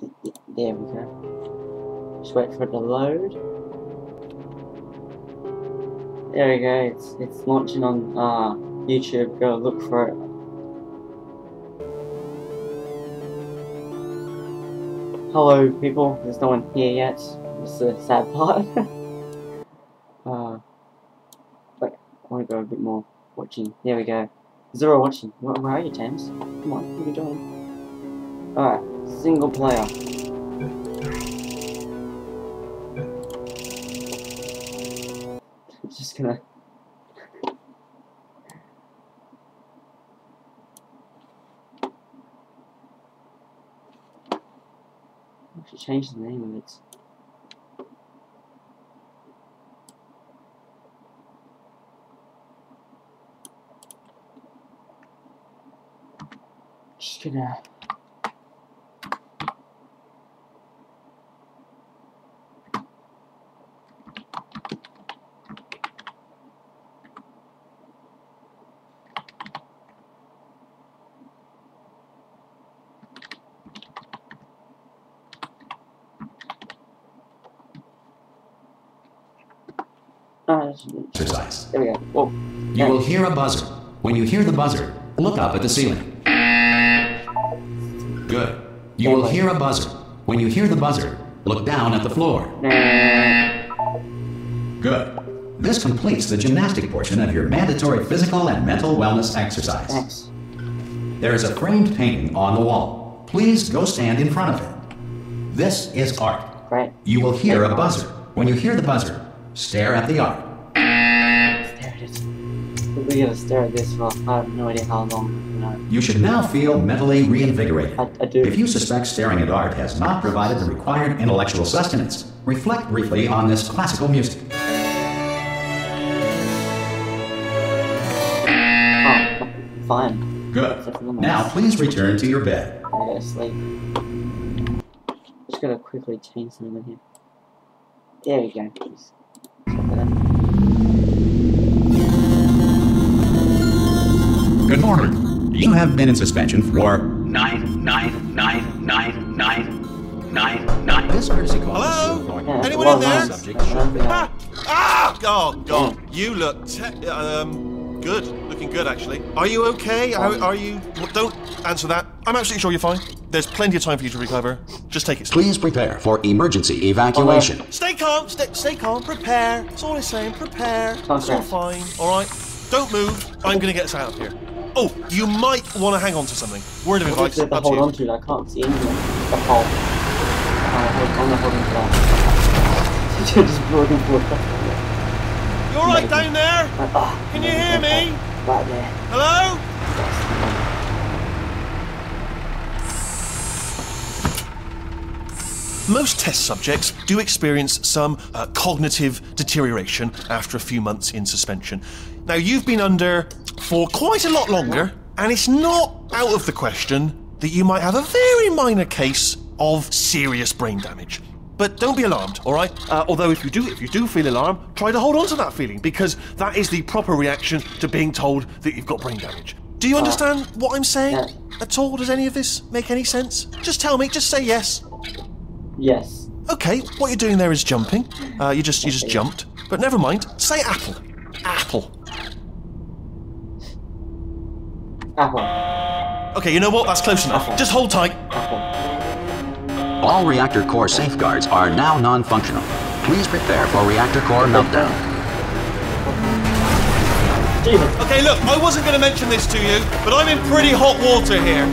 There we go. Just wait for it to load. There we go. It's launching on YouTube. Go look for it. Hello, people. There's no one here yet. This is the sad part. Wait, I want to go a bit more watching. There we go. Zero watching. Where are you, James? Come on, what are you doing? Alright, single player. I'm just gonna... I should change the name of it. Just gonna... Exercise. There we go. Whoa. You will hear a buzzer. When you hear the buzzer, look up at the ceiling. Good. You will hear a buzzer. When you hear the buzzer, look down at the floor. Good. This completes the gymnastic portion of your mandatory physical and mental wellness exercise. Thanks. There is a framed painting on the wall. Please go stand in front of it. This is art. Right. You will hear a buzzer. When you hear the buzzer, stare at the art. Stare at it. We gotta stare at this for I have no idea how long. You should now feel mentally reinvigorated. I do. If you suspect staring at art has not provided the required intellectual sustenance, reflect briefly on this classical music. Oh, fine. Good. Now please return to your bed. I gotta sleep. Just gotta quickly change something here. There we go. Please. Good morning. You have been in suspension for 9. This courtesy call. Hello? Yeah, Anyone in there? Subject should be- Oh, God. You look good. Looking good, actually. Are you okay? Are you... Well, don't answer that. I'm absolutely sure you're fine. There's plenty of time for you to recover. Just take it slow. Please prepare for emergency evacuation. Stay calm. Stay calm. Prepare. That's all I'm saying. Prepare. It's all fine. All right? Don't move. I'm going to get us out of here. Oh, you might want to hang on to something. Word of advice. Up to hold you. on to it. I can't see anything. The hole. I'm not holding to that. Just broken for You all right down there? Can you hear me? Right there. Hello? Most test subjects do experience some cognitive deterioration after a few months in suspension. Now, you've been under for quite a lot longer, and it's not out of the question that you might have a very minor case of serious brain damage. But don't be alarmed, all right? Although if you do feel alarmed, try to hold on to that feeling, because that is the proper reaction to being told that you've got brain damage. Do you understand what I'm saying at all? Does any of this make any sense? Just tell me. Just say yes. Yes. Okay. What you're doing there is jumping. You just jumped. But never mind. Say apple. Apple. Apple. Okay. You know what? That's close enough. Apple. Just hold tight. Apple. All reactor core safeguards are now non-functional. Please prepare for reactor core meltdown. Okay, look, I wasn't going to mention this to you, but I'm in pretty hot water here.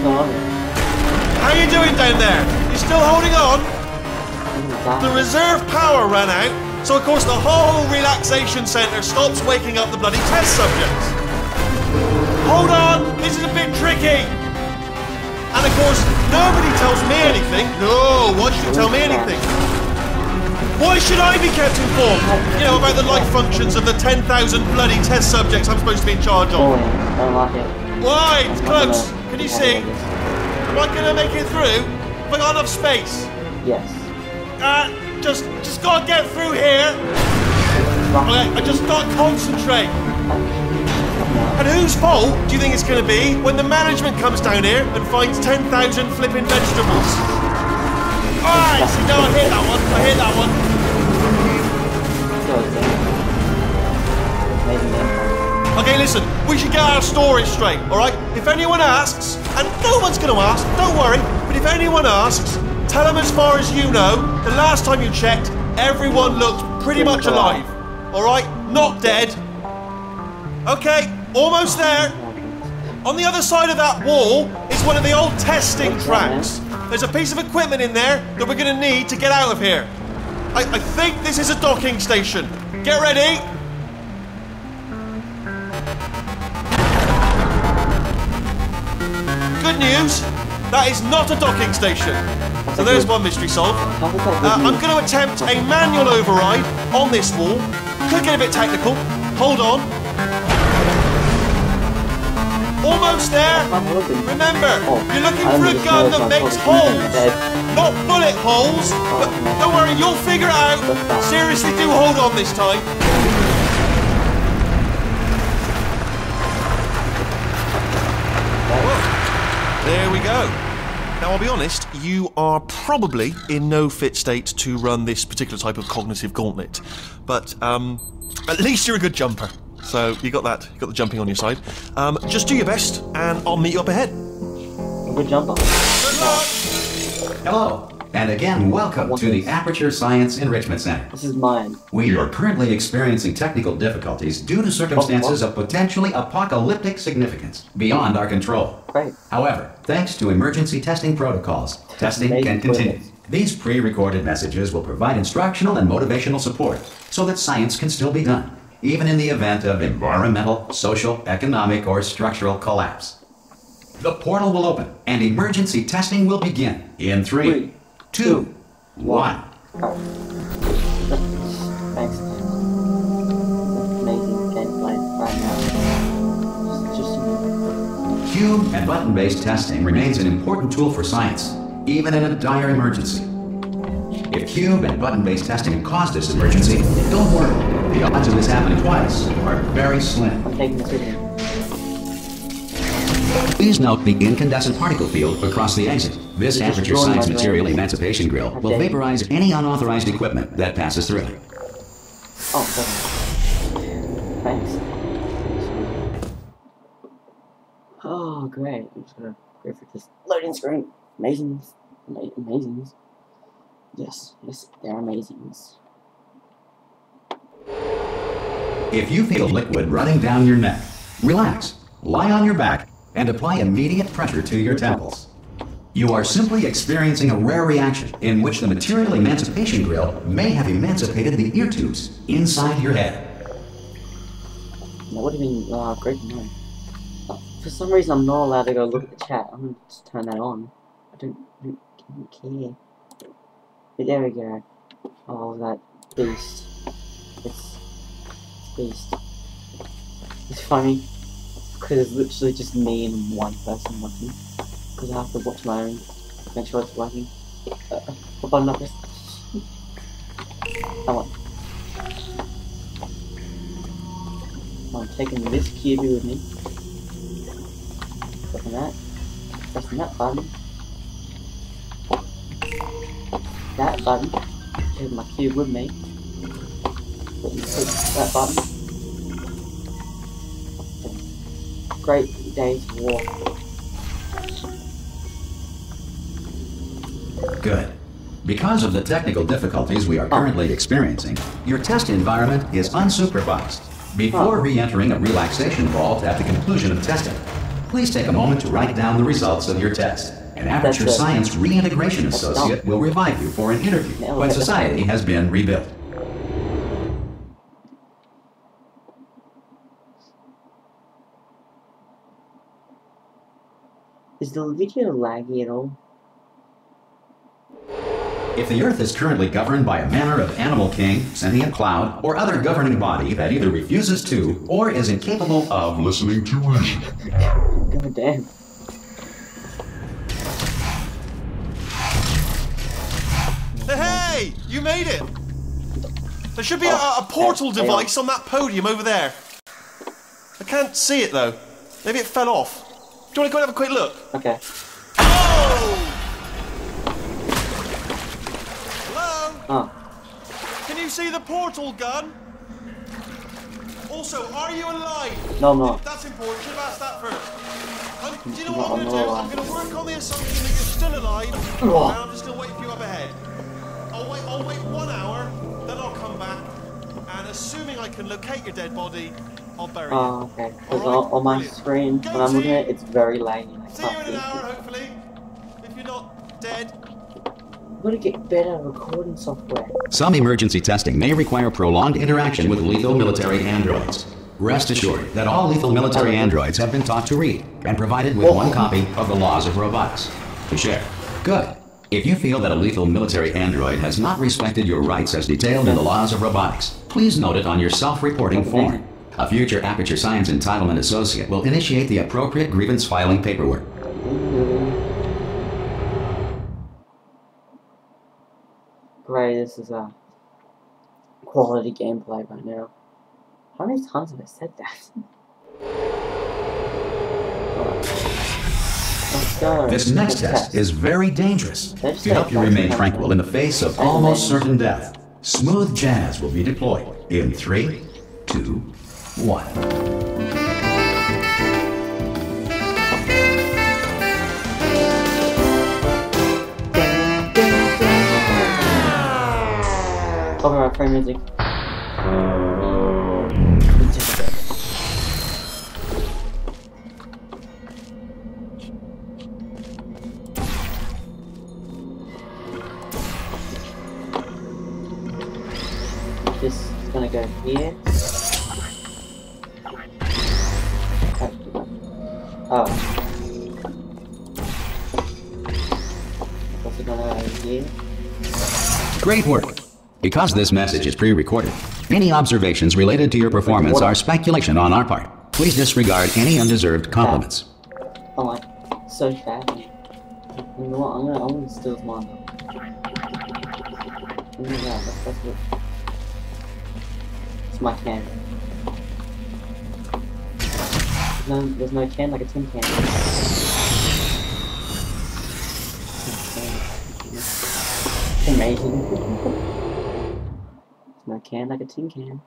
How you doing down there? You still holding on? The reserve power ran out, so of course the whole relaxation centre stops waking up the bloody test subjects. Hold on, this is a bit tricky. And of course, nobody tells me anything. No, why should you tell me anything? Why should I be kept informed? You know, about the life functions of the 10,000 bloody test subjects I'm supposed to be in charge of. I don't like it. Why? It's close. Can you see? Am I going to make it through? Have I got enough space? Yes. Just gotta get through here. Okay, I just gotta concentrate. And whose fault do you think it's going to be when the management comes down here and finds 10,000 flipping vegetables? yes, no, I hear that one. I hear that one. Okay, listen, we should get our story straight, alright? If anyone asks, and no one's gonna ask, don't worry, but if anyone asks, tell them as far as you know, the last time you checked, everyone looked pretty much alive. Alright? Not dead. Okay, almost there. On the other side of that wall is one of the old testing tracks. There's a piece of equipment in there that we're gonna need to get out of here. I think this is a docking station. Get ready. Good news, that is not a docking station. So there's one mystery solved. I'm going to attempt a manual override on this wall. Could get a bit technical. Hold on. Almost there. Remember, you're looking for a gun that makes holes, not bullet holes. But don't worry, you'll figure it out. Seriously, do hold on this time. There we go. Now, I'll be honest, you are probably in no fit state to run this particular type of cognitive gauntlet. But, at least you're a good jumper. So, you got that. You got the jumping on your side. Just do your best, and I'll meet you up ahead. A good jumper. Good luck! Hello, and again, welcome to the Aperture Science Enrichment Center. This is mine. We are currently experiencing technical difficulties due to circumstances of potentially apocalyptic significance beyond our control. Great. However, thanks to emergency testing protocols, testing can continue. These pre-recorded messages will provide instructional and motivational support so that science can still be done, even in the event of environmental, social, economic, or structural collapse. The portal will open, and emergency testing will begin in 3, 2, 1. Thanks. Amazing gameplay right now. Just Cube and button-based testing remains an important tool for science, even in a dire emergency. If cube and button-based testing caused this emergency, don't worry. The odds of this happening twice are very slim. I'm taking this with me. Please note the incandescent particle field across the exit. This Aperture Science Material Emancipation Grill will vaporize any unauthorized equipment that passes through. Oh, thanks. Oh, great. I'm just gonna go for this loading screen. Amazings. Amazings. Yes, they're amazings. If you feel liquid running down your neck, relax, lie on your back, and apply immediate pressure to your temples. You are simply experiencing a rare reaction in which the Material Emancipation Grill may have emancipated the ear tubes inside your head. That would have been great to know. For some reason, I'm not allowed to go look at the chat. I'm gonna just turn that on. I don't care. But there we go. Oh, that beast. It's beast. It's funny. Because it's literally just me and one person watching. Because I have to watch my own. Make sure it's working. What button up this? That one. I'm taking this cube with me. Clicking that. Pressing that button. That button. Taking my cube with me. Putting that button. Great day's walk. Good. Because of the technical difficulties we are currently experiencing, your test environment is unsupervised. Before re-entering a relaxation vault at the conclusion of testing, please take a moment to write down the results of your test. An Aperture Science Reintegration Associate will revive you for an interview when society has been rebuilt. Is the video laggy at all? If the Earth is currently governed by a manner of animal king, sentient cloud, or other governing body that either refuses to or is incapable of listening to reason. God damn. Hey! You made it! There should be a portal device on that podium over there. I can't see it though. Maybe it fell off. Do you want to go and have a quick look? Okay. Oh! Oh. Can you see the portal gun? Also, are you alive? No, I'm not. That's important. Should have asked that first. Do you know No, what I'm I'm going to do? not I'm going to work on the assumption that you're still alive, and I'm just going to wait for you up ahead. I'll wait 1 hour, then I'll come back, and assuming I can locate your dead body, I'll bury you. Oh, okay. Because Alright, on my brilliant. screen, when I'm looking at it, it's very laggy. I See you can't in an see hour, it. hopefully. If you're not dead. I'm gonna get better recording software. Some emergency testing may require prolonged interaction with lethal military androids. Rest assured that all lethal military androids have been taught to read and provided with one copy of the laws of robotics to share. Good. If you feel that a lethal military android has not respected your rights as detailed in the laws of robotics, please note it on your self-reporting form. A future Aperture Science Entitlement Associate will initiate the appropriate grievance filing paperwork. Great, this is a quality gameplay right now. How many times have I said that? Let's go. This next test is very dangerous. To help you remain tranquil in the face of almost certain death, smooth jazz will be deployed in 3, 2, 1. Copyright free music. This is gonna go here. Oh. What's it gonna go here? Great work. Because this message is pre-recorded, any observations related to your performance are speculation on our part. Please disregard any undeserved compliments. I'm like, so fat. You know what? I'm gonna steal his mom. That's good. It's my can. No, there's no can, like a tin can. It's amazing. No can like a tin can.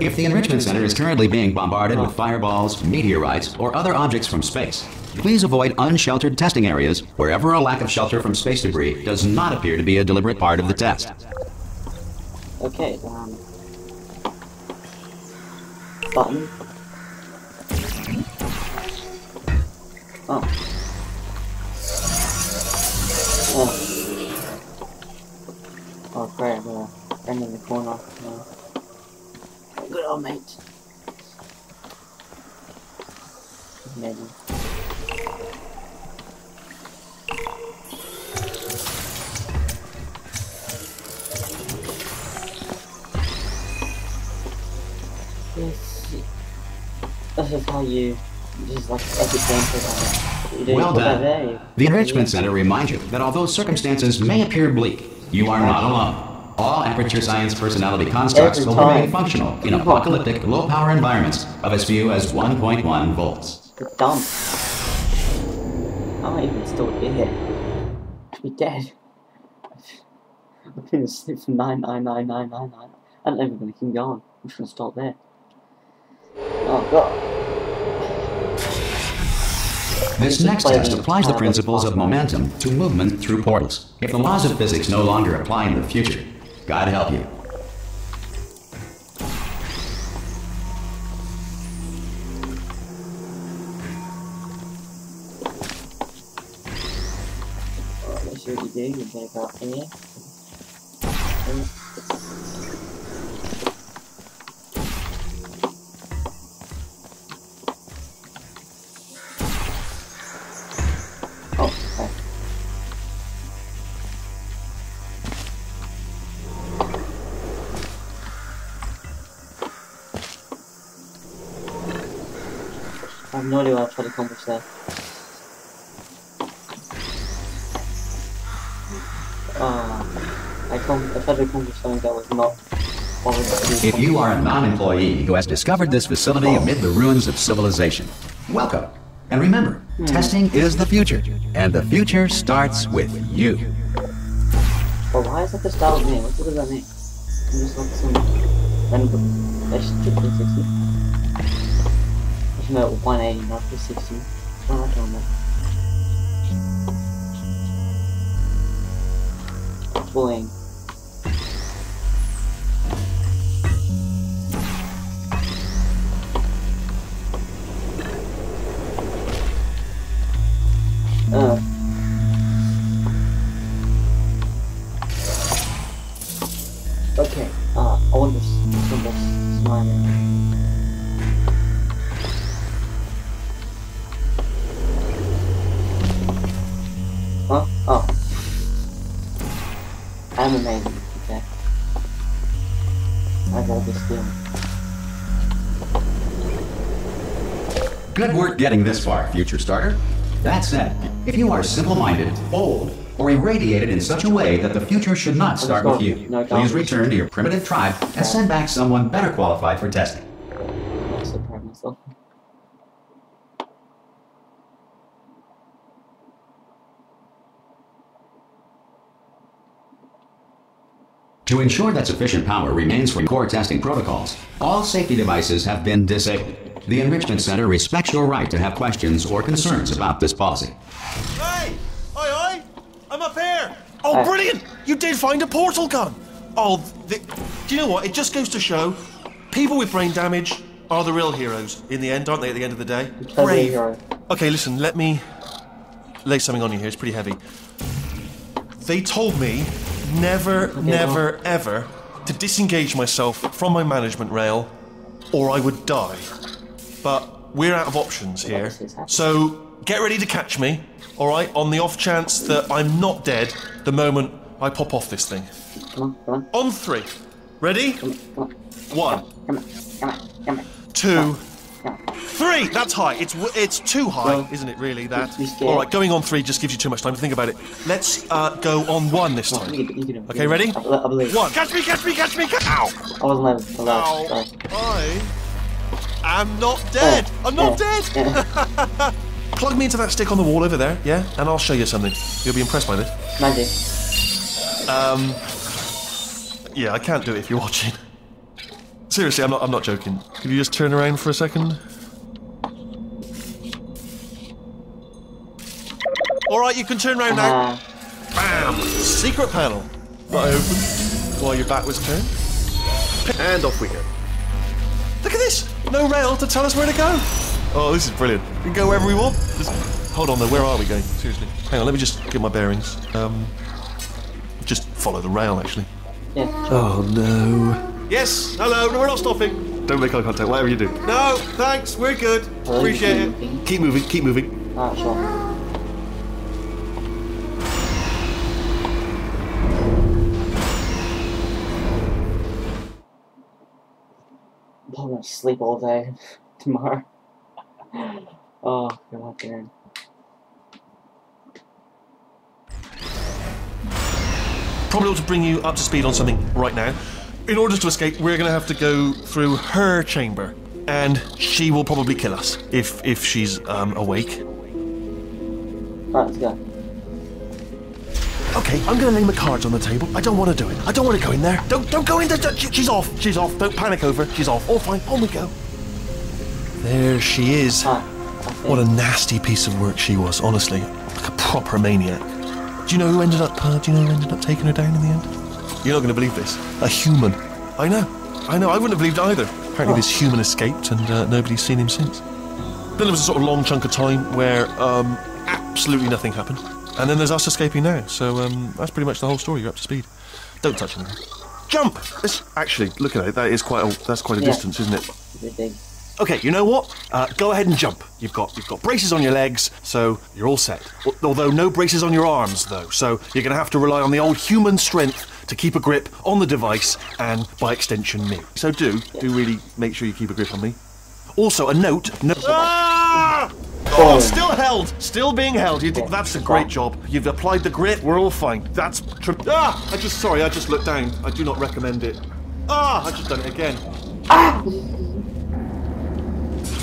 If the Enrichment Center is currently being bombarded with fireballs, meteorites, or other objects from space, please avoid unsheltered testing areas wherever a lack of shelter from space debris does not appear to be a deliberate part of the test. Okay, button. Oh. Oh, great, I'm in the corner. Good old mate. Maybe. This is how you... This is like epic gameplay. Well done. The Enrichment Center reminds you that although circumstances may appear bleak, you are not alone. All Aperture Science personality constructs will remain functional in apocalyptic, low-power environments of as few as 1.1 volts. The dump. I'm not even still here. I'd be dead. I've been asleep for 99999. I'm never gonna keep going. I'm just gonna stop there. Oh god. This next test applies the principles of momentum to movement through portals. If the laws of physics no longer apply in the future, God help you. Let's see what you do. You take out here. Oh, okay. I have no idea what I tried to accomplish there. I tried to accomplish something that was not If you are a non-employee who has discovered this facility amid the ruins of civilization, welcome. And remember, testing is the future, and the future starts with you. Well, why is that the style of me? What does that mean? I'm just like some random. I should keep 360. I should know 180, not 360. Oh, I don't know. Bullying. Okay, I want this simple smiling. Huh? Oh. I'm amazing, okay. I got this deal. Good work getting this far, future starter. That said, if you are simple-minded, bold, or irradiated in such a way that the future should not start with you, please return to your primitive tribe and send back someone better qualified for testing. I'm so proud of myself. To ensure that sufficient power remains for core testing protocols, all safety devices have been disabled. The Enrichment Center respects your right to have questions or concerns about this policy. Hey! Oi! I'm up here! Oh, brilliant! You did find a portal gun! Oh, do you know what? It just goes to show people with brain damage are the real heroes in the end, aren't they, at the end of the day? Brave. Okay, listen, let me lay something on you here. It's pretty heavy. They told me never, ever to disengage myself from my management rail or I would die. But we're out of options here, so get ready to catch me, alright, on the off chance that I'm not dead the moment I pop off this thing. Come on. On 3. Ready? Come on. 1. Come on. 2. 3! That's high. It's too high, isn't it, really, that? Alright, going on 3 just gives you too much time to think about it. Let's go on 1 this time. Okay, ready? I believe. 1. Catch me! Ow! I wasn't allowed. Ow. I'm not dead! I'm not dead! Plug me into that stick on the wall over there, yeah? And I'll show you something. You'll be impressed by this. Magic. Yeah, I can't do it if you're watching. Seriously, I'm not joking. Could you just turn around for a second? Alright, you can turn around now. Bam! Secret panel. Right open. While your back was turned. And off we go. Look at this! No rail to tell us where to go! Oh, this is brilliant. We can go wherever we want. Just, hold on though, where are we going? Seriously. Hang on, let me just get my bearings. Just follow the rail, actually. Yeah. Oh no. Yes, hello, no, we're not stopping. Don't make eye contact, whatever you do. No, thanks, we're good. Appreciate it. Keep moving, keep moving. Alright, sure. I'm gonna sleep all day tomorrow. Oh, God damn. Probably ought to bring you up to speed on something right now. In order to escape, we're going to have to go through her chamber, and she will probably kill us if she's awake. Alright, let's go. Okay, I'm going to lay my cards on the table. I don't want to do it. I don't want to go in there. Don't go in there. She's off. She's off. Don't panic over. She's off. All fine. On we go. There she is. What a nasty piece of work she was, honestly. Like a proper maniac. Do you know who ended up taking her down in the end? You're not going to believe this. A human. I know. I wouldn't have believed it either. Apparently this human escaped and nobody's seen him since. Then there was a sort of long chunk of time where absolutely nothing happened. And then there's us escaping now. So that's pretty much the whole story. You're up to speed. Don't touch anything. Jump! Actually, look at it. That's quite a distance, isn't it? Big. Okay, you know what? Go ahead and jump. You've got braces on your legs, so you're all set. Although no braces on your arms, though. So you're going to have to rely on the old human strength to keep a grip on the device and, by extension, me. So do really make sure you keep a grip on me. Also, a note. Ah! Oh, still held. Still being held. That's a great job. You've applied the grip. We're all fine. I just looked down. I do not recommend it. Ah, I just done it again.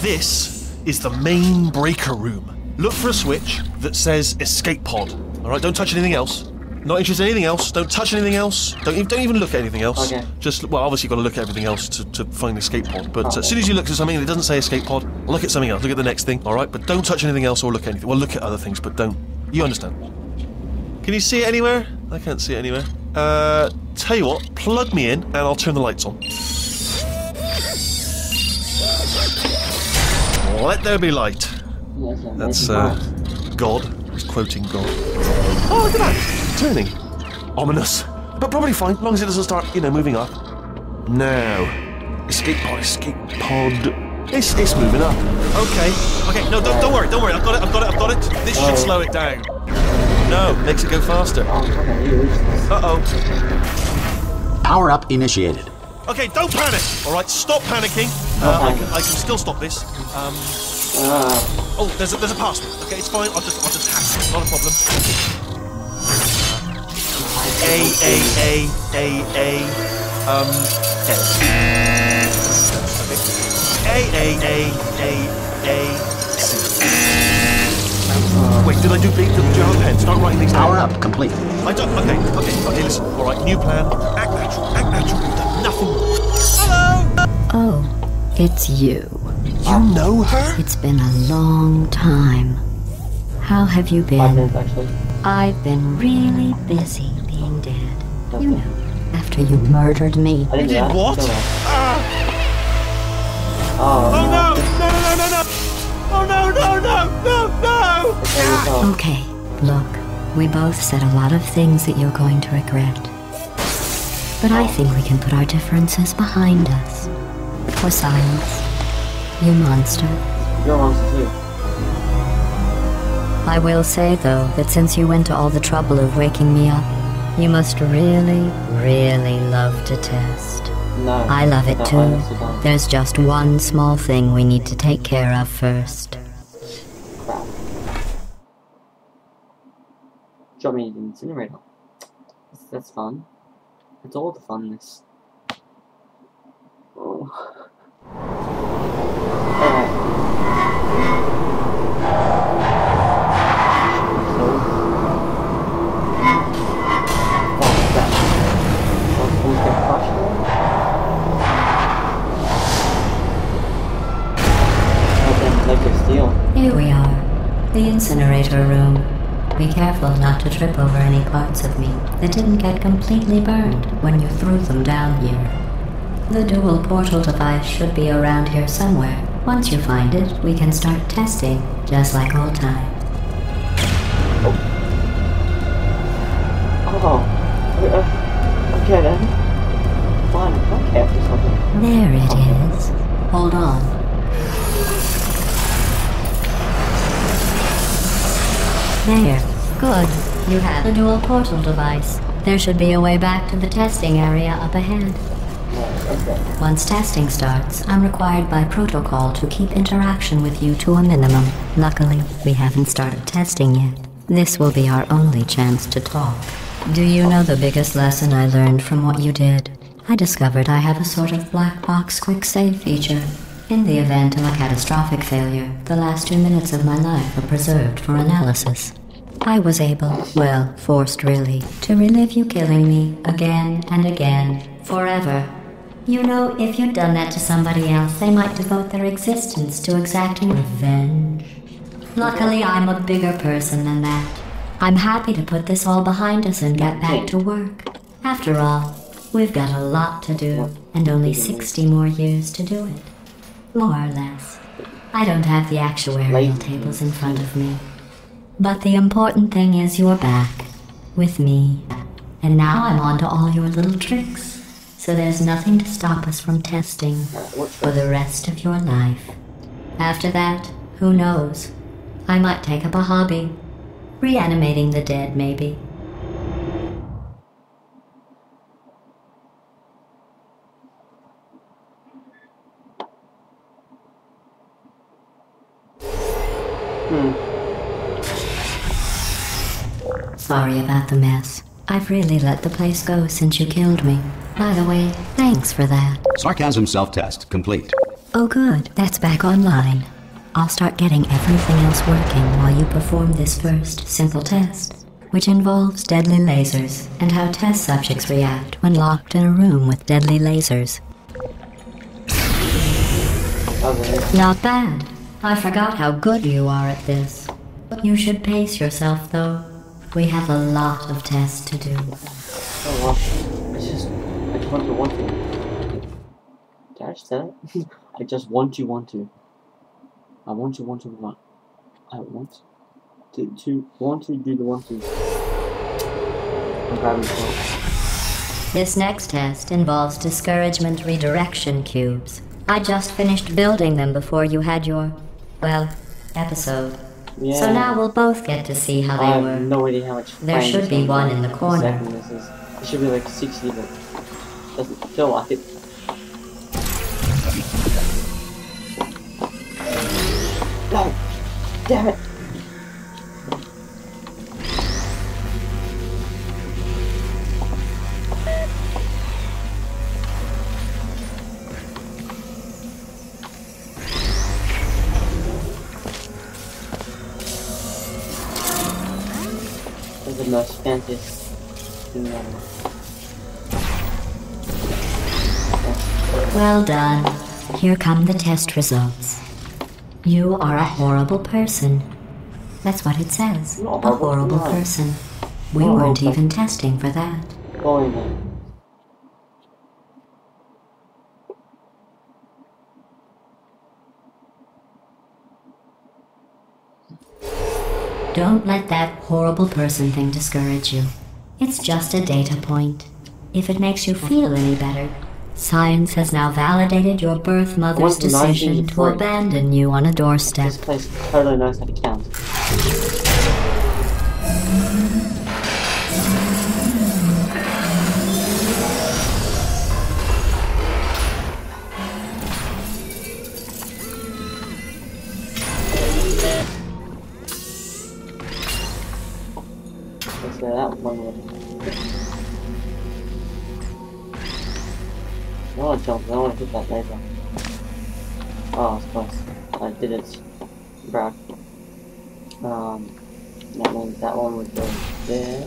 This is the main breaker room. Look for a switch that says escape pod. Alright, don't touch anything else. Not interested in anything else. Don't touch anything else. Don't even look at anything else. Okay. Just, well, obviously you've got to look at everything else to find the escape pod. But as soon as you look at something and it doesn't say escape pod, look at something else. Look at the next thing, alright? But don't touch anything else or look at anything. Well, look at other things, but don't. You understand. Can you see it anywhere? I can't see it anywhere. Tell you what, plug me in and I'll turn the lights on. Let there be light. That's, God. He's quoting God. Oh, look at that. It's turning. Ominous. But probably fine, as long as it doesn't start, moving up. Now. Escape pod. It's moving up. Okay, no, don't worry. I've got it. This should slow it down. No, makes it go faster. Uh-oh. Power up initiated. Okay, don't panic. All right, stop panicking. I can still stop this. Oh, there's a password. Okay, it's fine. I'll just hack it. Not a problem. Wait, did I do big? Do you have a pen? Start writing these down. Power up complete. I don't. Okay, listen. All right, new plan. Act natural. You've done nothing wrong. Hello. Oh, it's you. You know her? It's been a long time. How have you 5 been? minutes, actually. I've been really busy being dead. You know, after you murdered me. I didn't do that. What? Don't know. Oh no! Okay, look, we both said a lot of things that you're going to regret. But I think we can put our differences behind us. For science. You monster. You're a monster too. I will say, though, that since you went to all the trouble of waking me up, you must really, really love to test. No. I love it No, I too. honestly don't. There's just one small thing we need to take care of first. Crap. Drop me an incinerator. That's fun. It's all the funness. Oh. Alright. Here we are, the incinerator room. Be careful not to trip over any parts of me that didn't get completely burned when you threw them down here. The dual portal device should be around here somewhere. Once you find it, we can start testing, just like old times. Oh. Okay then. Fine, I don't care for something. There it is. Hold on. There. Good. You have the dual portal device. There should be a way back to the testing area up ahead. Okay. Once testing starts, I'm required by protocol to keep interaction with you to a minimum. Luckily, we haven't started testing yet. This will be our only chance to talk. Do you know the biggest lesson I learned from what you did? I discovered I have a sort of black box quick save feature. In the event of a catastrophic failure, the last 2 minutes of my life are preserved for analysis. I was able, well, forced really, to relive you killing me again and again, forever. You know, if you'd done that to somebody else, they might devote their existence to exacting revenge. Luckily, I'm a bigger person than that. I'm happy to put this all behind us and get back to work. After all, we've got a lot to do, and only 60 more years to do it. More or less. I don't have the actuarial tables in front of me. But the important thing is you're back. With me. And now I'm on to all your little tricks. So there's nothing to stop us from testing for the rest of your life. After that, who knows? I might take up a hobby. Reanimating the dead, maybe. Sorry about the mess. I've really let the place go since you killed me. By the way, thanks for that. Sarcasm self-test complete. Oh good, that's back online. I'll start getting everything else working while you perform this first simple test, which involves deadly lasers and how test subjects react when locked in a room with deadly lasers. Okay. Not bad. I forgot how good you are at this. You should pace yourself though. We have a lot of tests to do. Oh well. I just want to. Did I just say that? I just want to. I want to what? I want to do the want to. I'm grabbing it. This next test involves discouragement redirection cubes. I just finished building them before you had your, well, episode. Yeah. So now we'll both get to see how they were. I have no idea how much. There should be one in the corner. This is. It should be like 60, but doesn't feel like it. No! Damn it! This is the most fanciest thing ever. Well done. Here come the test results. You are a horrible person. That's what it says. A horrible person. We weren't even testing for that. Going in. Don't let that horrible person thing discourage you. It's just a data point. If it makes you feel any better, science has now validated your birth mother's decision to abandon you on a doorstep. This place totally knows how to count. Let's say that one would. I want to jump, I want to hit that laser. Oh, it's close. I did it. Brag. That means that one would go there.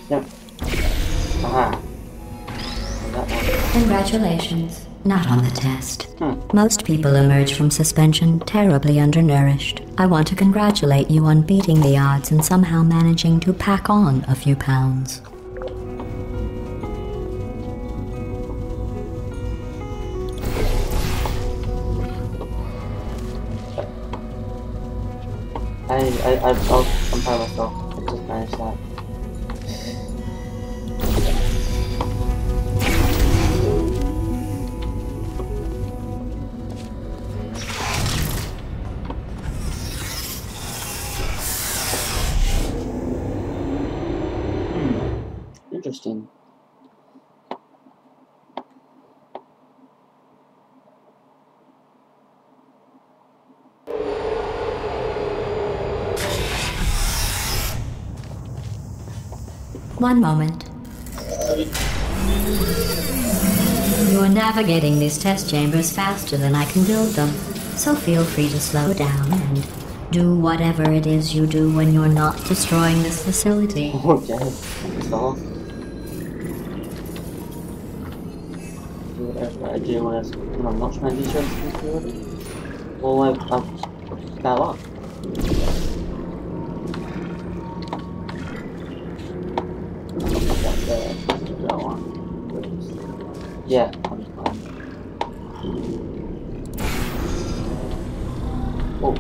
Nope. Aha. And that one. Congratulations. Not on the test. Most people emerge from suspension terribly undernourished. I want to congratulate you on beating the odds and somehow managing to pack on a few pounds. I'm proud of myself. I just managed that. Interesting. One moment. You're navigating these test chambers faster than I can build them, so feel free to slow down and do whatever it is you do when you're not destroying this facility. Okay, so do whatever I do when I'm not trying to destroy this facility. Well, I've bad luck. Yeah, I'm fine. Whoa.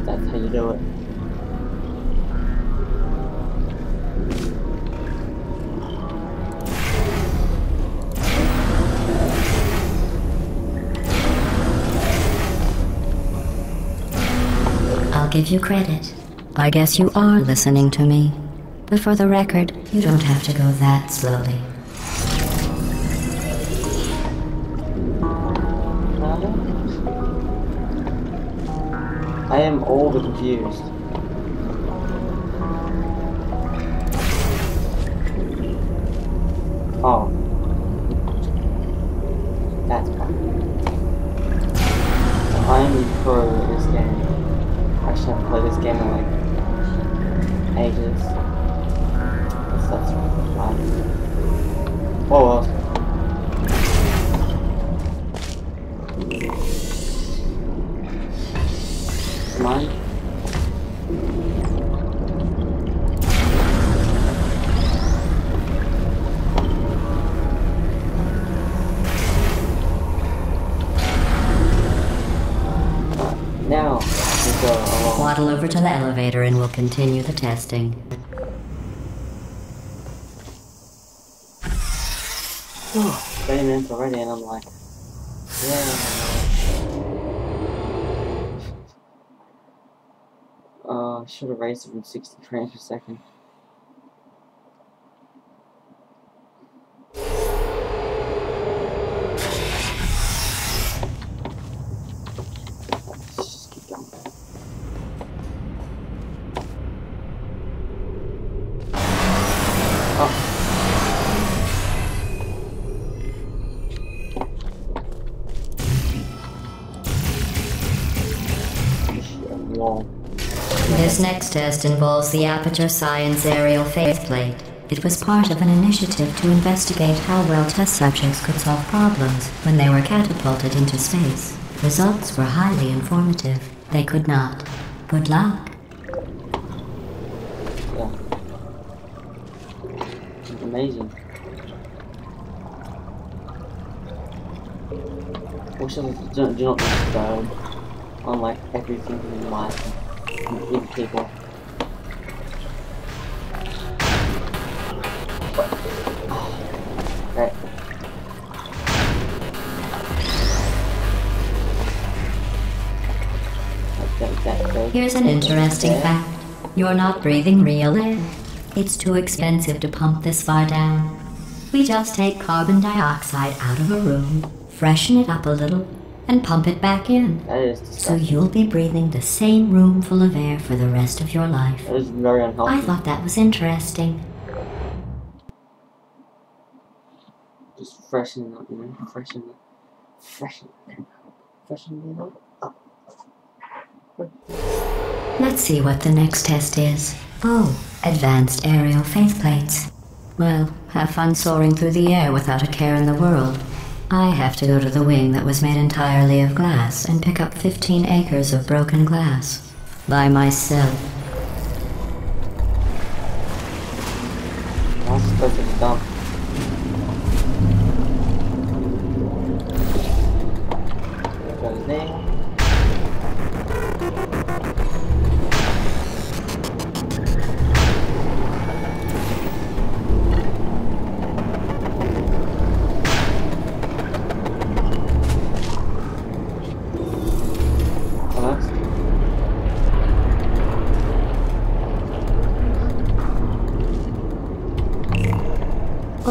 That's how you do it. I'll give you credit. I guess you are listening to me. But for the record, you don't have to go that slowly. I am all but confused. Oh. That's fine. I'm pro at this game. I actually haven't played this game in like ages. That's fine. Oh well. Come on. Now, we'll go along. Waddle over to the elevator and we'll continue the testing. 30 minutes already and I'm like, yeah. I should have raised it from 60 frames per second. Let's just keep going. Oh. Wall. This next test involves the Aperture Science Aerial Faceplate. It was part of an initiative to investigate how well test subjects could solve problems when they were catapulted into space. Results were highly informative. They could not. Good luck. Yeah. Amazing. Wish I do not just go on like everything in life and meet people. Right. Here's an interesting fact. You're not breathing real air. It's too expensive to pump this far down. We just take carbon dioxide out of a room, freshen it up a little, and pump it back in. That is So disgusting. you'll be breathing the same room full of air for the rest of your life. That is very unhealthy. I thought that was interesting. Just freshen it up, you know? Freshen it up. Let's see what the next test is. Oh, advanced aerial faceplates. Well, have fun soaring through the air without a care in the world. I have to go to the wing that was made entirely of glass and pick up 15 acres of broken glass. By myself. That's perfect dumb. Goes there.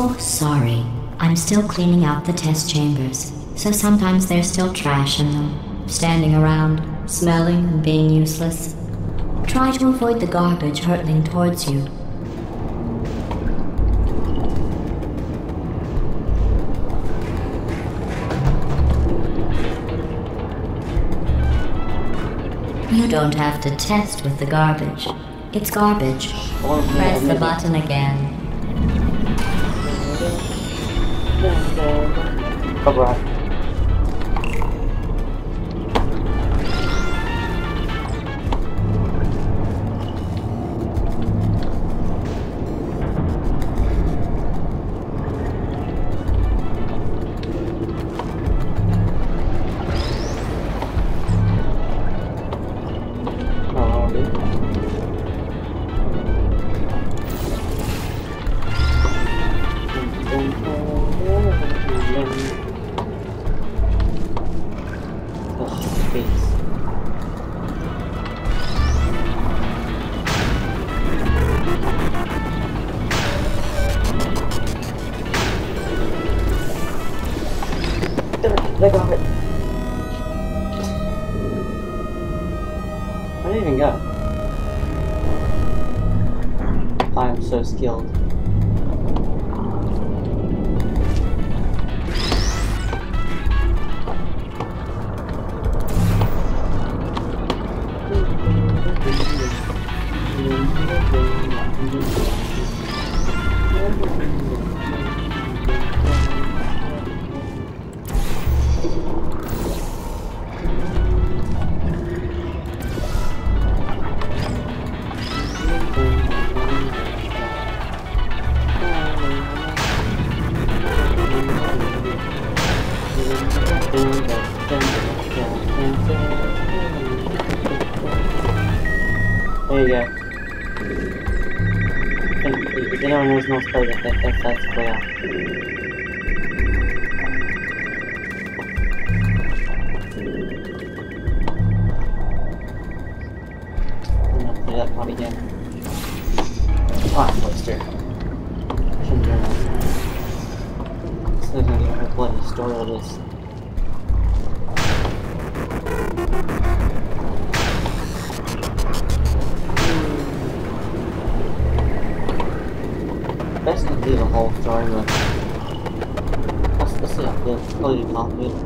Oh, sorry. I'm still cleaning out the test chambers, so sometimes there's still trash in them, standing around, smelling and being useless. Try to avoid the garbage hurtling towards you. You don't have to test with the garbage. It's garbage. Press the button again. Alright. Let go of it. I didn't even go. I am so skilled. we go. If anyone knows North Korea, that's clear. I'm gonna play that part again. Ah, let's do it. Shouldn't do that. So there's gonna get a bloody story of this. Best to do the whole story, but let's see how it's probably half of it.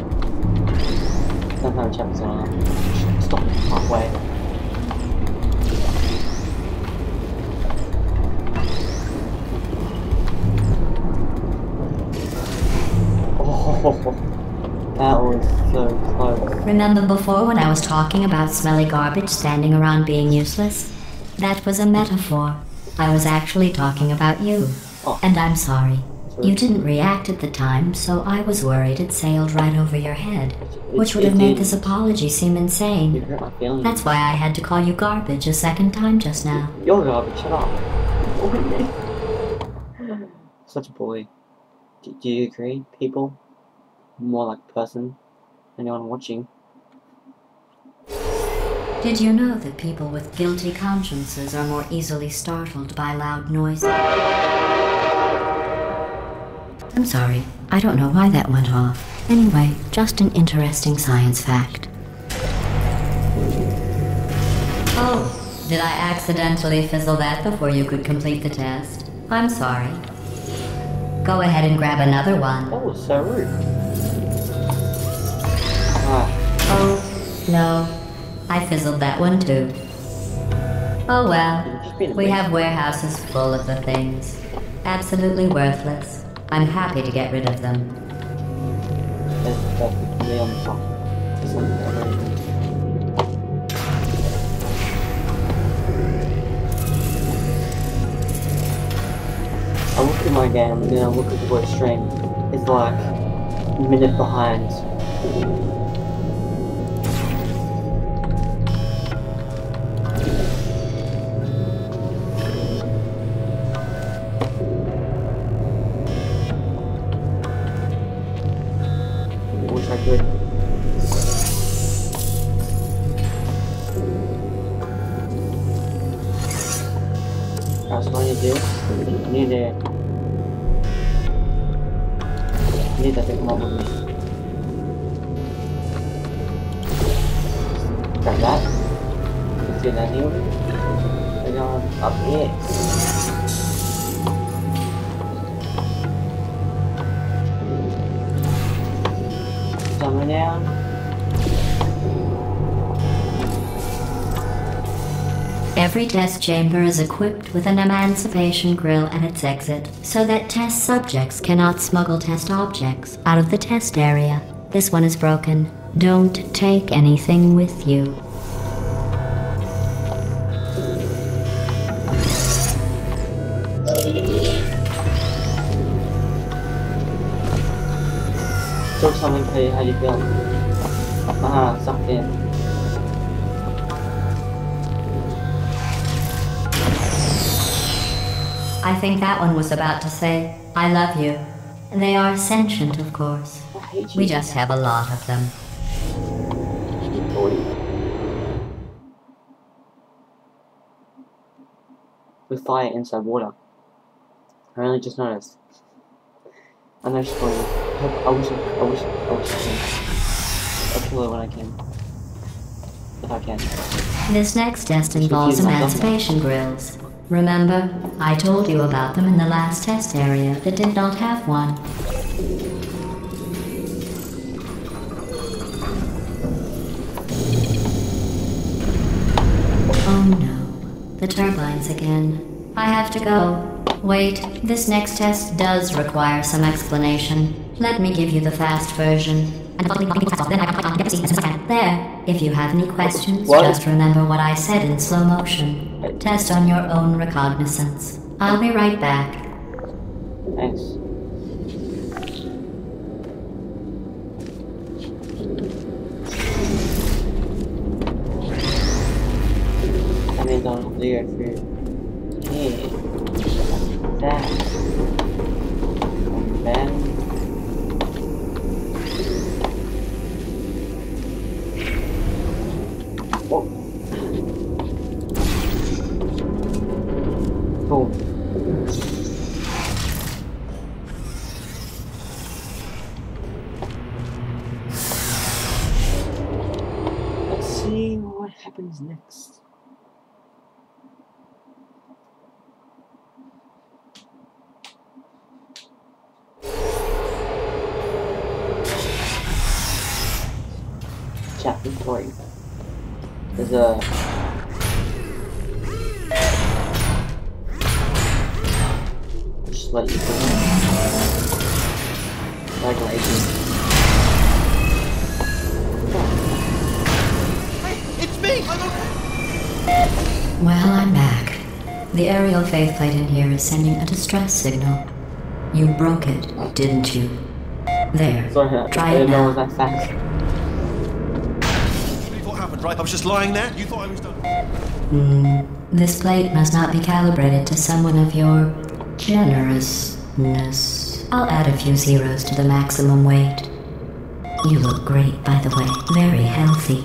Don't have a chapter on it. Stop it halfway. Oh, that was so close. Remember before when I was talking about smelly garbage standing around being useless? That was a metaphor. I was actually talking about you. Oh. And I'm sorry. You didn't react at the time, so I was worried it sailed right over your head, which would have made this apology seem You insane. hurt my feelings. That's why I had to call you garbage a second time just now. You're garbage, shut up. Such a bully. Do you agree, people? More like person. Anyone watching? Did you know that people with guilty consciences are more easily startled by loud noises? I'm sorry, I don't know why that went off. Anyway, just an interesting science fact. Oh, did I accidentally fizzle that before you could complete the test? I'm sorry. Go ahead and grab another one. That was so rude. Ah, Oh, no. I fizzled that one too. Oh well, we have warehouses full of the things. Absolutely worthless. I'm happy to get rid of them. that's the nail on the top. This one's already. I look at my game and then I look at the voice stream. It's like a minute behind. I wish I could. That's what I need to do. I need that to come up with me. Grab that. Let's do that here. We're going up here. Somewhere down. Every test chamber is equipped with an emancipation grill at its exit, so that test subjects cannot smuggle test objects out of the test area. This one is broken. Don't take anything with you. Talk something, tell you how you feel. Sucked in. I think that one was about to say, I love you. They are sentient, of course. I hate you. We just have a lot of them. With fire inside water. I only just noticed. I know she's going. I wish I can. I'll kill her when I can. If I can. This next test involves emancipation grills. Remember, I told you about them in the last test area that did not have one. Oh no, the turbines again. I have to go. Wait, this next test does require some explanation. Let me give you the fast version. There, if you have any questions, just remember what I said in slow motion. Test on your own recognizance. I'll be right back. Thanks. I mean, don't clear through here. That. And then. Oh. Cool. Let's see what happens next. Chapter 3. There's a just let you go. Hey, it's me! Well, I'm back. The aerial faceplate in here is sending a distress signal. You broke it, didn't you? There. Sorry, Try I it didn't know it was now. that fast. What happened, right? I was just lying there. You thought I was done. This plate must not be calibrated to someone of your generousness. I'll add a few zeros to the maximum weight. You look great, by the way. Very healthy.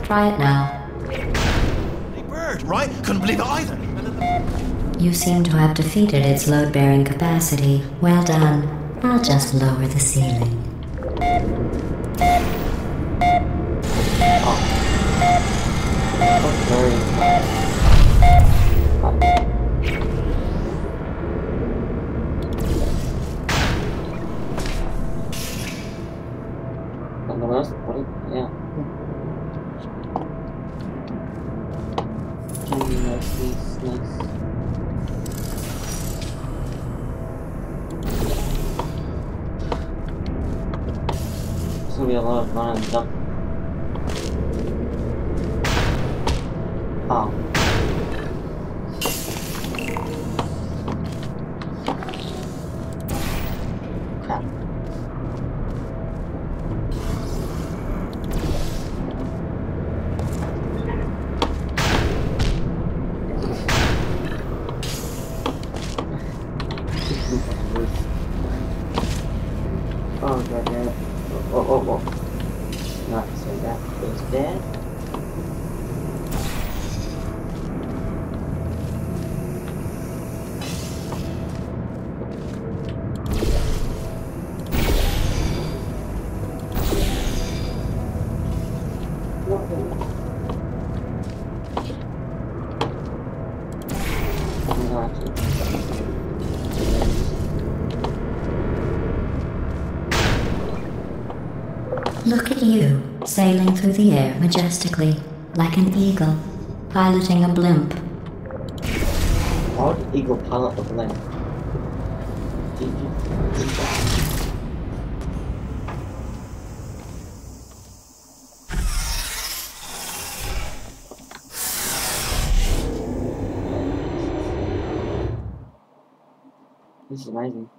Try it now. Hey, bird, right? Couldn't believe it either. You seem to have defeated its load-bearing capacity. Well done. I'll just lower the ceiling. Yeah. Nice. There's gonna be a lot of run and jump. Oh. Crap. Oh, god damn it. Oh. Not so that is dead. Look at you, sailing through the air majestically, like an eagle, piloting a blimp. How did Eagle pilot the blimp? Did you do that? This is amazing.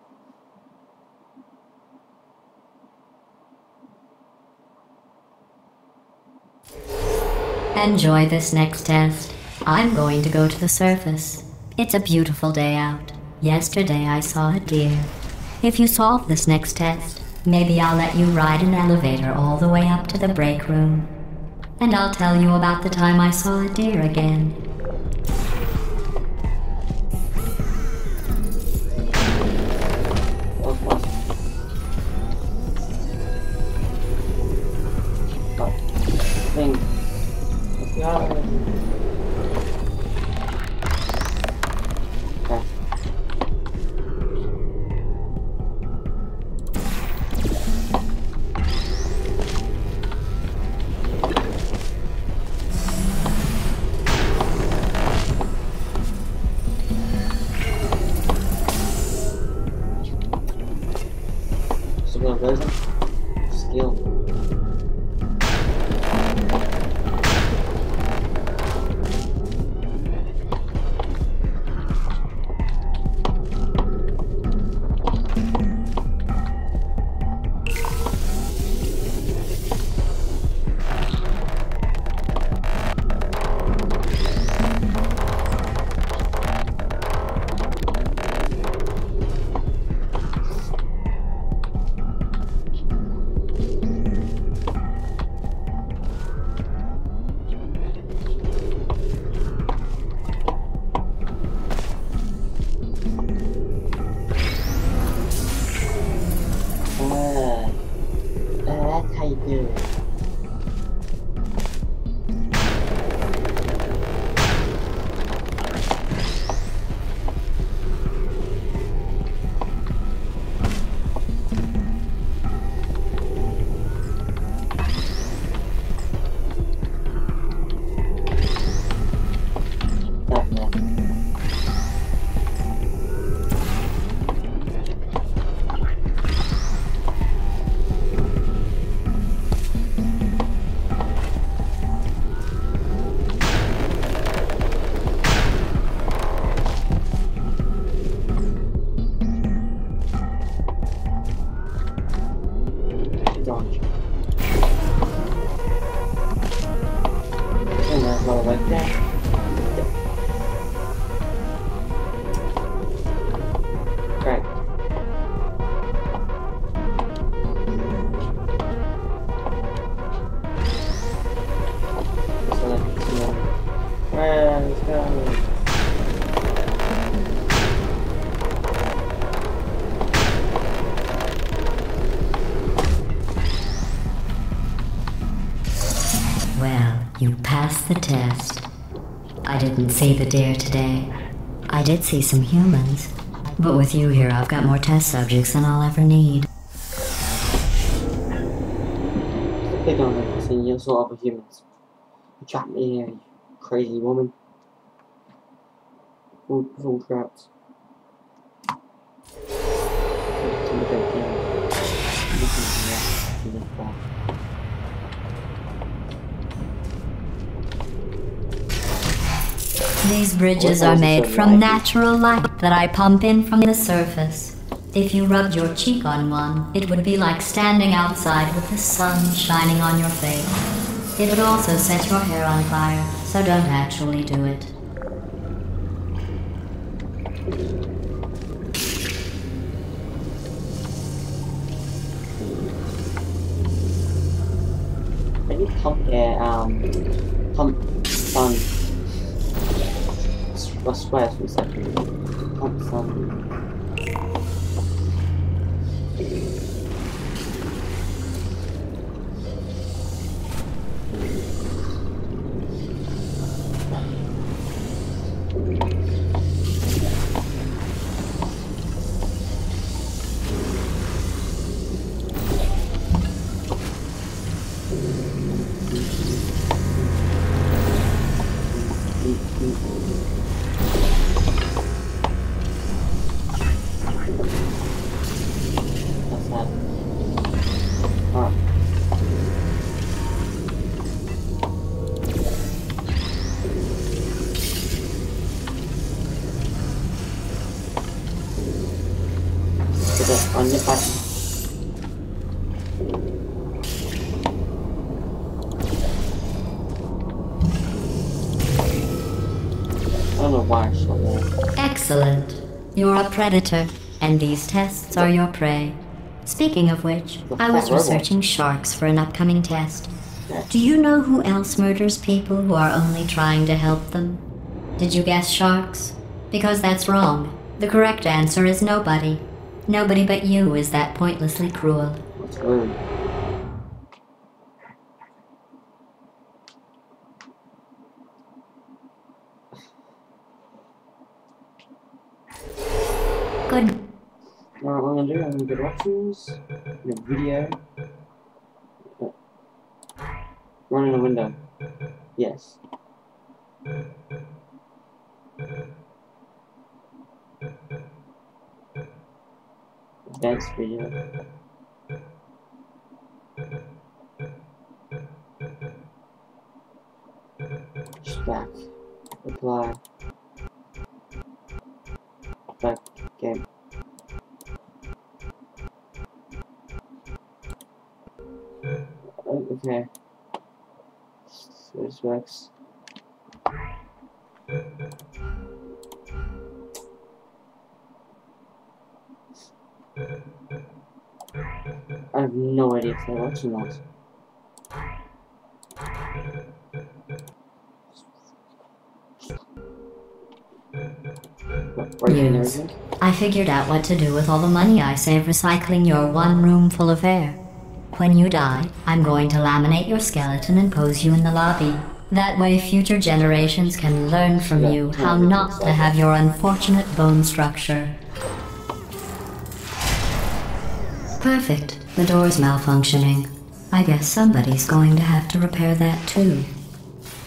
Enjoy this next test. I'm going to go to the surface. It's a beautiful day out. Yesterday I saw a deer. If you solve this next test, maybe I'll let you ride an elevator all the way up to the break room. And I'll tell you about the time I saw a deer again. Skill. you do. Like that. Right. So let's go. Let's go. Well, you passed the test. I didn't see the deer today. I did see some humans. But with you here, I've got more test subjects than I'll ever need. Pick on it, saying you're sort of humans. You trapped me here, you crazy woman. Full traps. These bridges are made from natural light that I pump in from the surface. If you rubbed your cheek on one, it would be like standing outside with the sun shining on your face. It would also set your hair on fire, so don't actually do it. Can you pump air, pump sun? I swear for a second. Pump sun. On the button. I don't know why I shot that. Excellent. You're a predator, and these tests are your prey. Speaking of which, I was researching sharks for an upcoming test. Do you know who else murders people who are only trying to help them? Did you guess sharks? Because that's wrong. The correct answer is nobody. Nobody but you is that pointlessly cruel. That's rude. Good. Alright, what I'm gonna do, I'm gonna go to options, the video. Run in a window. Yes. Advanced video. Back. Apply. Back. Game. Okay. So this works. I have no idea if they works or not. Yes. I figured out what to do with all the money I save recycling your one room full of air. When you die, I'm going to laminate your skeleton and pose you in the lobby. That way future generations can learn from you how not to have your unfortunate bone structure. Perfect. The door's malfunctioning. I guess somebody's going to have to repair that too.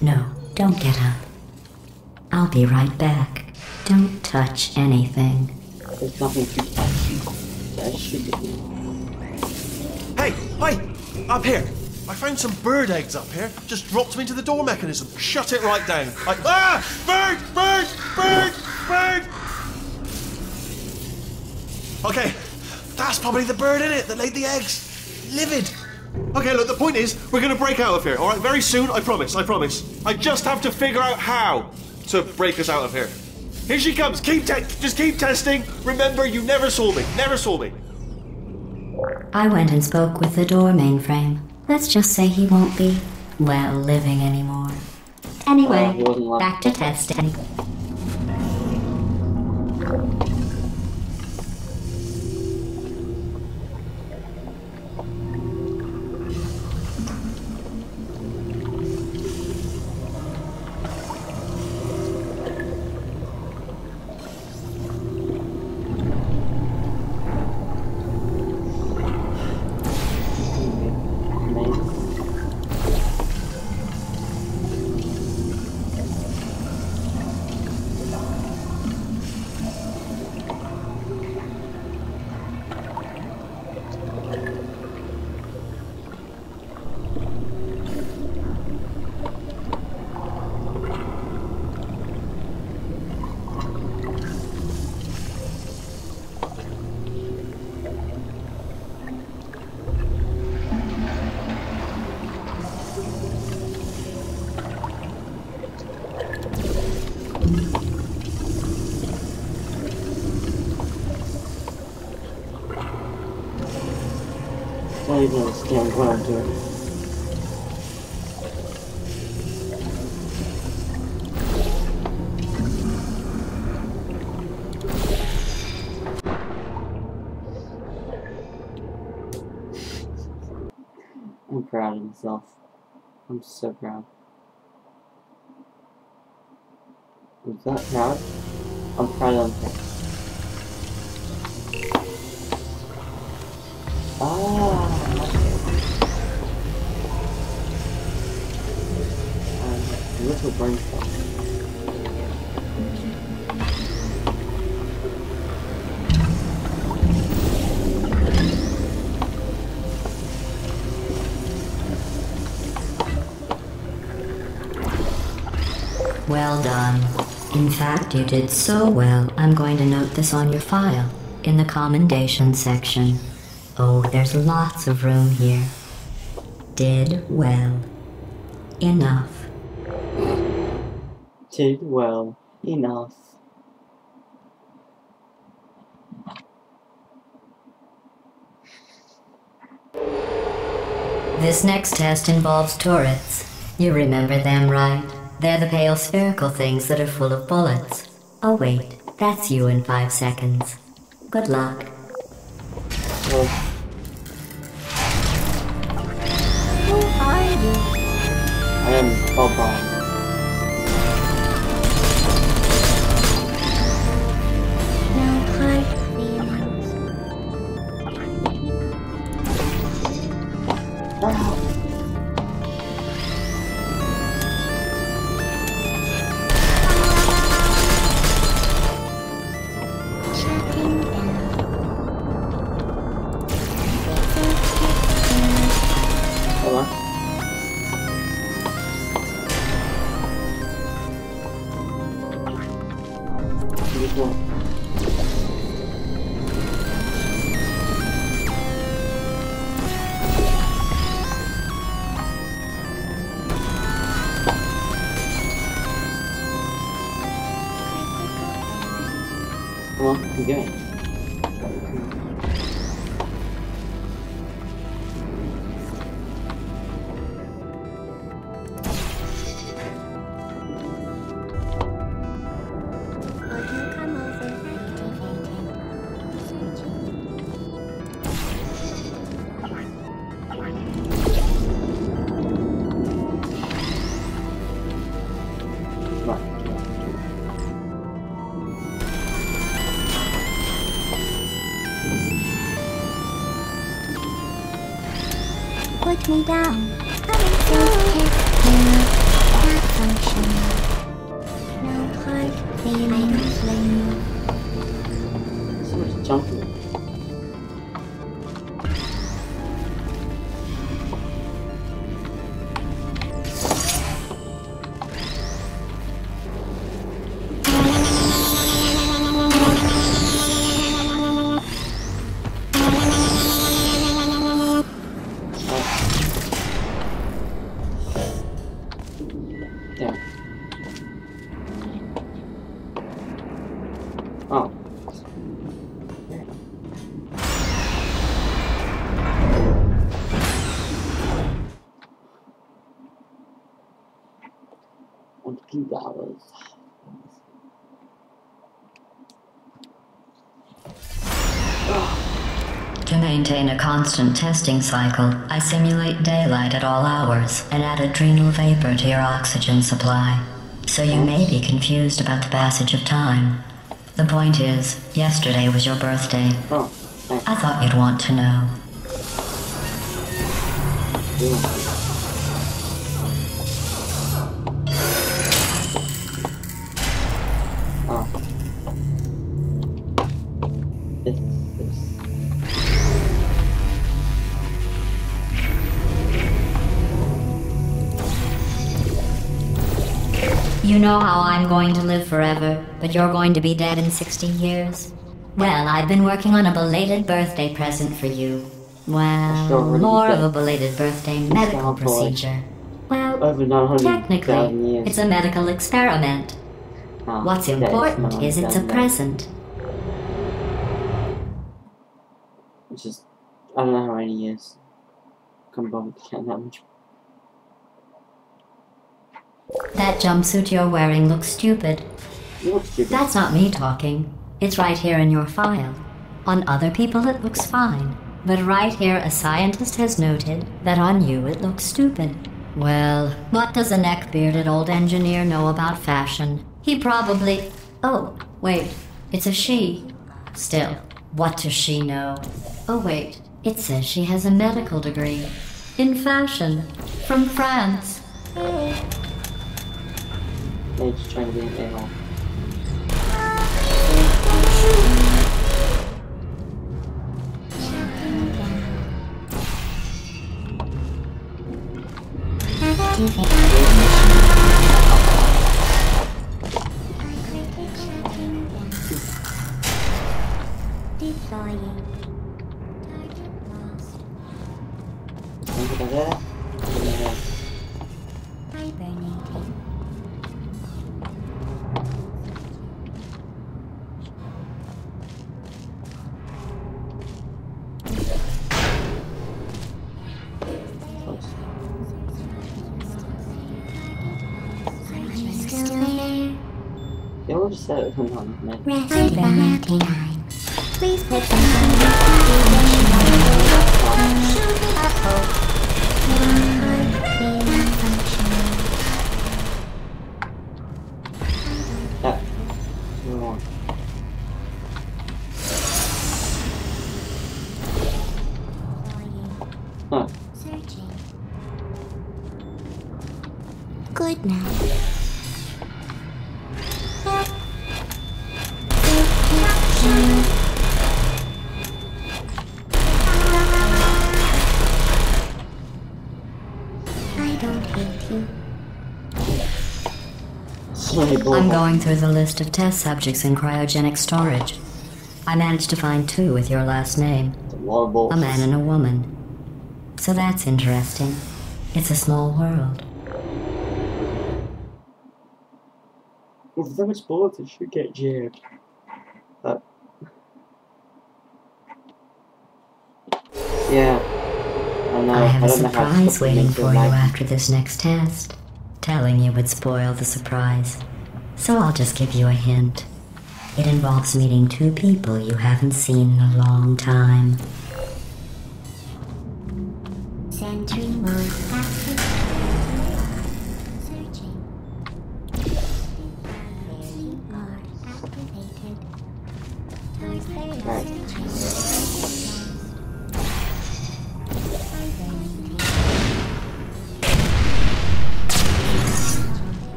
No, don't get up. I'll be right back. Don't touch anything. There's nothing to touch. That should be. Hey, hi! Up here! I found some bird eggs up here. Just dropped them into the door mechanism. Shut it right down. Bird! Bird! Bird! Bird! Okay, that's probably the bird in it that laid the eggs. Livid. Okay, look, the point is, we're gonna break out of here, alright? Very soon, I promise, I promise. I just have to figure out how to break us out of here. Here she comes, just keep testing. Remember, you never saw me, never saw me. I went and spoke with the door mainframe. Let's just say he won't be, well, living anymore. Anyway, back to testing. I don't even understand what I'm doing. I'm proud of myself. I'm so proud. Was that proud? I'm proud of myself. Little brain cell. Well done. In fact, you did so well, I'm going to note this on your file, in the commendation section. Oh, there's lots of room here. Did well. Enough. Did well. Enough. This next test involves turrets. You remember them, right? They're the pale spherical things that are full of bullets. Oh wait, that's you in 5 seconds. Good luck. Well, Who are you? I am Bob. No hard feelings. Shutting down. Hold on. This one. Come on, keep going. Would you come over activated? put me down. Coming through here, malfunction. No hard feelings when So much jumping. There. Oh. $1. To maintain a constant testing cycle, I simulate daylight at all hours and add adrenal vapor to your oxygen supply. So you may be confused about the passage of time. The point is, yesterday was your birthday. Oh, thanks. I thought you'd want to know. Oh. This. You know how I'm going to live forever, but you're going to be dead in 60 years? Well, I've been working on a belated birthday present for you. Well, more of a belated birthday medical procedure. Well, Over 900,000 technically, years. it's a medical experiment. Oh, What's yeah, important is it's a 900,000 years. present. Which is, I don't know how many years. Can't bother to count that much. That jumpsuit you're wearing looks stupid. You look stupid. That's not me talking. It's right here in your file. On other people it looks fine. But right here a scientist has noted that on you it looks stupid. Well, what does a neck-bearded old engineer know about fashion? He probably... Oh, wait. It's a she. Still, what does she know? Oh wait, it says she has a medical degree. In fashion. From France. They're just trying to be an a-hole. deploying. Target lost. Hibernating. Still there. They all just said it come on, man. Hibernating. Please put some Yeah. Move on. Huh. Searching. Good night. I don't hate you. I'm going through the list of test subjects in cryogenic storage. I managed to find 2 with your last name. A lot of balls. A man and a woman. So that's interesting. It's a small world. With so much bullets, it should get jabbed. But yeah, I know. I have a don't know how surprise to waiting make for you after this next test. Telling you would spoil the surprise. So I'll just give you a hint. It involves meeting 2 people you haven't seen in a long time. Sentry mode active. Searching. Barely are activated. Right. Hibernating.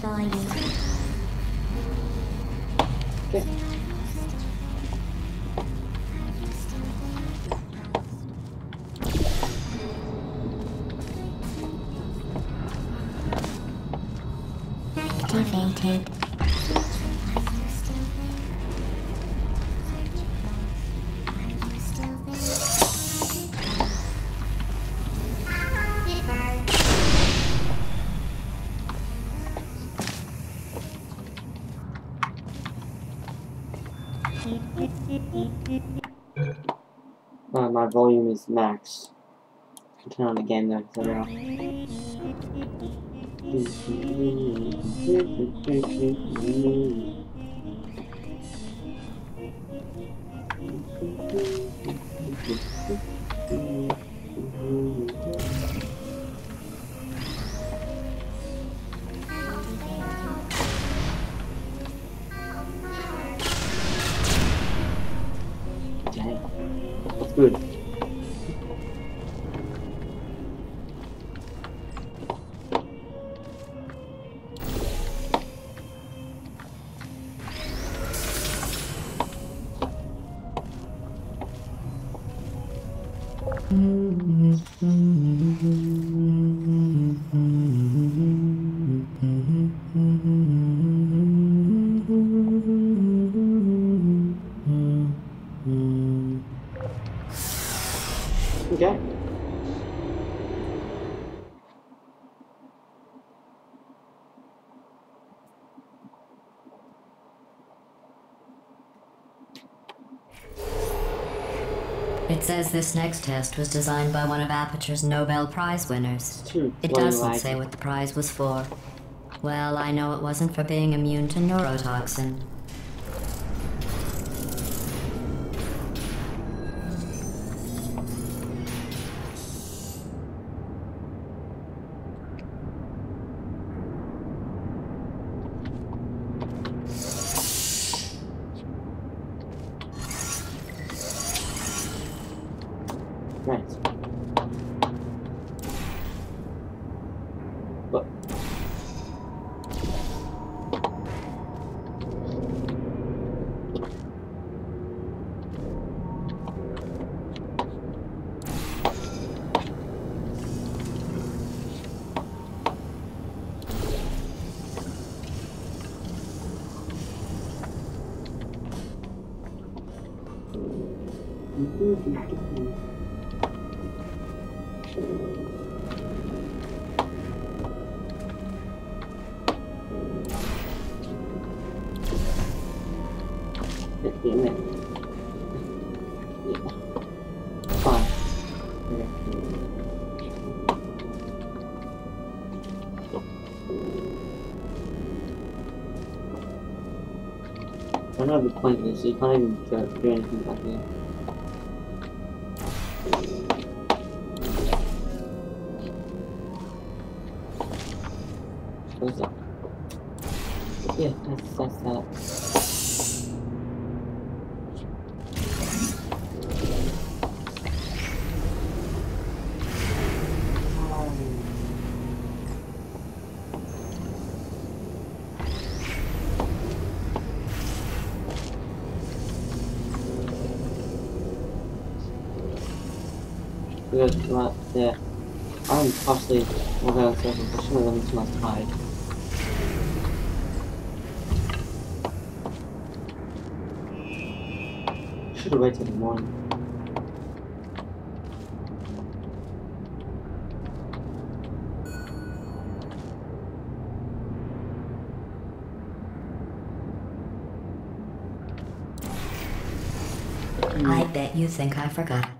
for you. Okay. Activated. My volume is max. I can turn on the game though, so now. Dang. That's good. Okay. It says this next test was designed by one of Aperture's Nobel Prize winners. It doesn't say what the prize was for. Well, I know it wasn't for being immune to neurotoxin. Right. But damn it. Yeah. Fine. Okay. I don't know the point of this, so you can't even do anything back here. What's that? Yeah, that's that. Good, right there. I'm partially walking on circles, I should have done this last hide. Should have waited till the morning. I bet you think I forgot.